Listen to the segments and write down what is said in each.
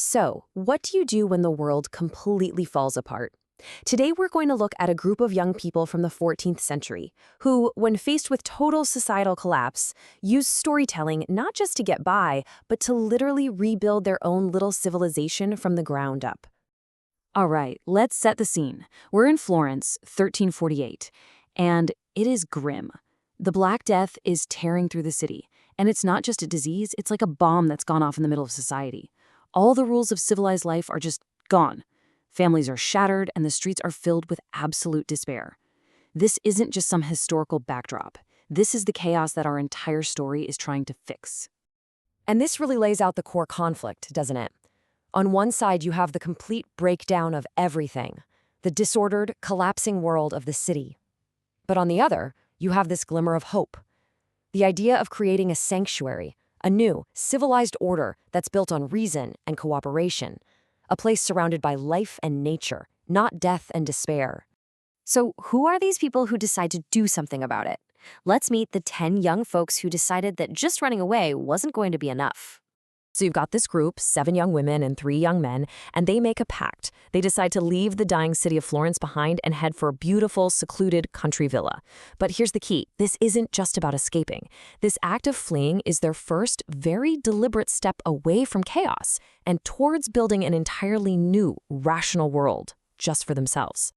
So, what do you do when the world completely falls apart? Today, we're going to look at a group of young people from the 14th century who, when faced with total societal collapse, used storytelling not just to get by, but to literally rebuild their own little civilization from the ground up. All right, let's set the scene. We're in Florence, 1348, and it is grim. The Black Death is tearing through the city, and it's not just a disease, it's like a bomb that's gone off in the middle of society. All the rules of civilized life are just gone. Families are shattered, and the streets are filled with absolute despair. This isn't just some historical backdrop. This is the chaos that our entire story is trying to fix. And this really lays out the core conflict, doesn't it? On one side, you have the complete breakdown of everything, the disordered, collapsing world of the city. But on the other, you have this glimmer of hope. The idea of creating a sanctuary, a new, civilized order that's built on reason and cooperation, a place surrounded by life and nature, not death and despair. So, who are these people who decide to do something about it? Let's meet the 10 young folks who decided that just running away wasn't going to be enough. So you've got this group, 7 young women and 3 young men, and they make a pact. They decide to leave the dying city of Florence behind and head for a beautiful, secluded country villa. But here's the key. This isn't just about escaping. This act of fleeing is their first, very deliberate step away from chaos and towards building an entirely new, rational world just for themselves.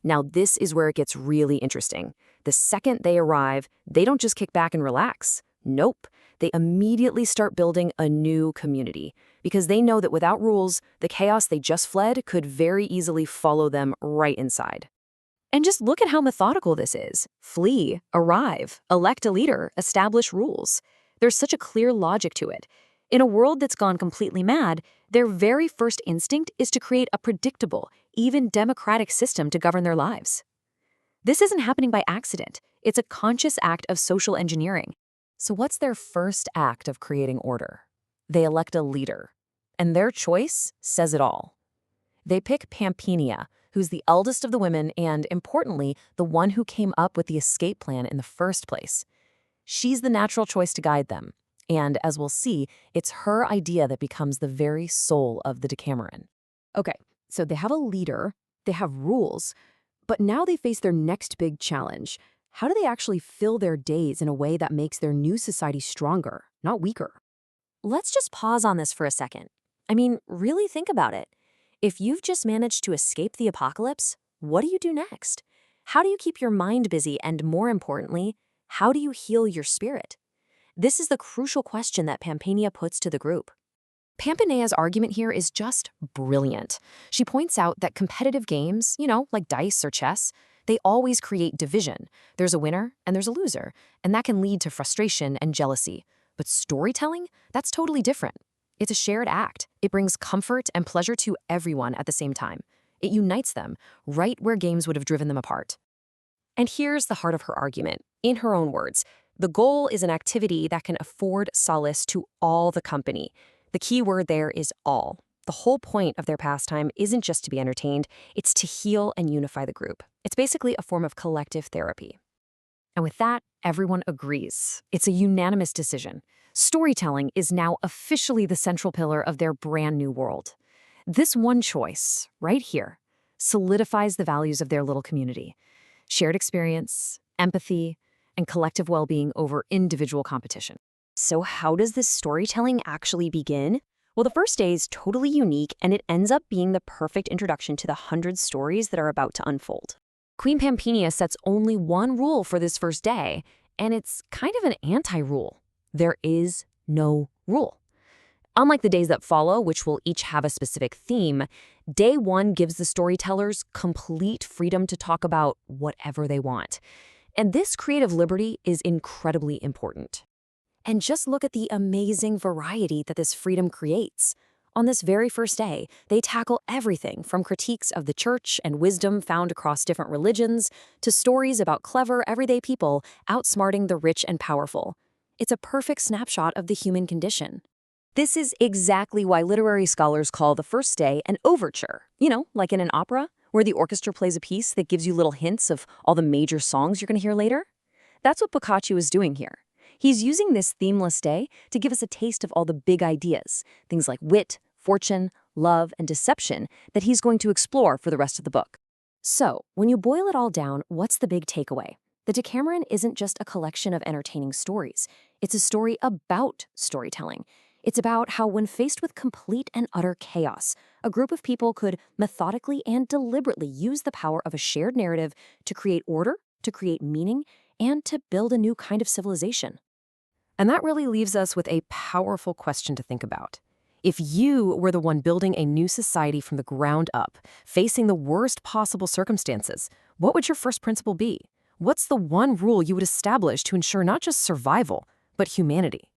Now, this is where it gets really interesting. The second they arrive, they don't just kick back and relax. Nope. They immediately start building a new community because they know that without rules, the chaos they just fled could very easily follow them right inside. And just look at how methodical this is. Flee, arrive, elect a leader, establish rules. There's such a clear logic to it. In a world that's gone completely mad, their very first instinct is to create a predictable, even democratic system to govern their lives. This isn't happening by accident. It's a conscious act of social engineering. So what's their first act of creating order? They elect a leader. And their choice says it all. They pick Pampinea, who's the eldest of the women and, importantly, the one who came up with the escape plan in the first place. She's the natural choice to guide them. And as we'll see, it's her idea that becomes the very soul of the Decameron. Okay, so they have a leader, they have rules, but now they face their next big challenge. How do they actually fill their days in a way that makes their new society stronger, not weaker? Let's just pause on this for a second. I mean, really think about it. If you've just managed to escape the apocalypse, what do you do next? How do you keep your mind busy and, more importantly, how do you heal your spirit? This is the crucial question that Pampinea puts to the group. Pampinea's argument here is just brilliant. She points out that competitive games, like dice or chess, they always create division. There's a winner and there's a loser, and that can lead to frustration and jealousy. But storytelling, that's totally different. It's a shared act. It brings comfort and pleasure to everyone at the same time. It unites them right where games would have driven them apart. And here's the heart of her argument. In her own words, the goal is an activity that can afford solace to all the company. The key word there is all. The whole point of their pastime isn't just to be entertained, it's to heal and unify the group. It's basically a form of collective therapy. And with that, everyone agrees. It's a unanimous decision. Storytelling is now officially the central pillar of their brand new world. This one choice, right here, solidifies the values of their little community. Shared experience, empathy, and collective well-being over individual competition. So how does this storytelling actually begin? Well, the first day is totally unique, and it ends up being the perfect introduction to the 100 stories that are about to unfold. Queen Pampinea sets only one rule for this first day, and it's kind of an anti-rule. There is no rule. Unlike the days that follow, which will each have a specific theme, day 1 gives the storytellers complete freedom to talk about whatever they want. And this creative liberty is incredibly important. And just look at the amazing variety that this freedom creates. On this very first day, they tackle everything from critiques of the church and wisdom found across different religions to stories about clever, everyday people outsmarting the rich and powerful. It's a perfect snapshot of the human condition. This is exactly why literary scholars call the first day an overture. Like in an opera, where the orchestra plays a piece that gives you little hints of all the major songs you're going to hear later. That's what Boccaccio is doing here. He's using this themeless day to give us a taste of all the big ideas, things like wit, fortune, love, and deception that he's going to explore for the rest of the book. So, when you boil it all down, what's the big takeaway? The Decameron isn't just a collection of entertaining stories. It's a story about storytelling. It's about how, when faced with complete and utter chaos, a group of people could methodically and deliberately use the power of a shared narrative to create order, to create meaning, and to build a new kind of civilization. And that really leaves us with a powerful question to think about. If you were the one building a new society from the ground up, facing the worst possible circumstances, what would your first principle be? What's the one rule you would establish to ensure not just survival, but humanity?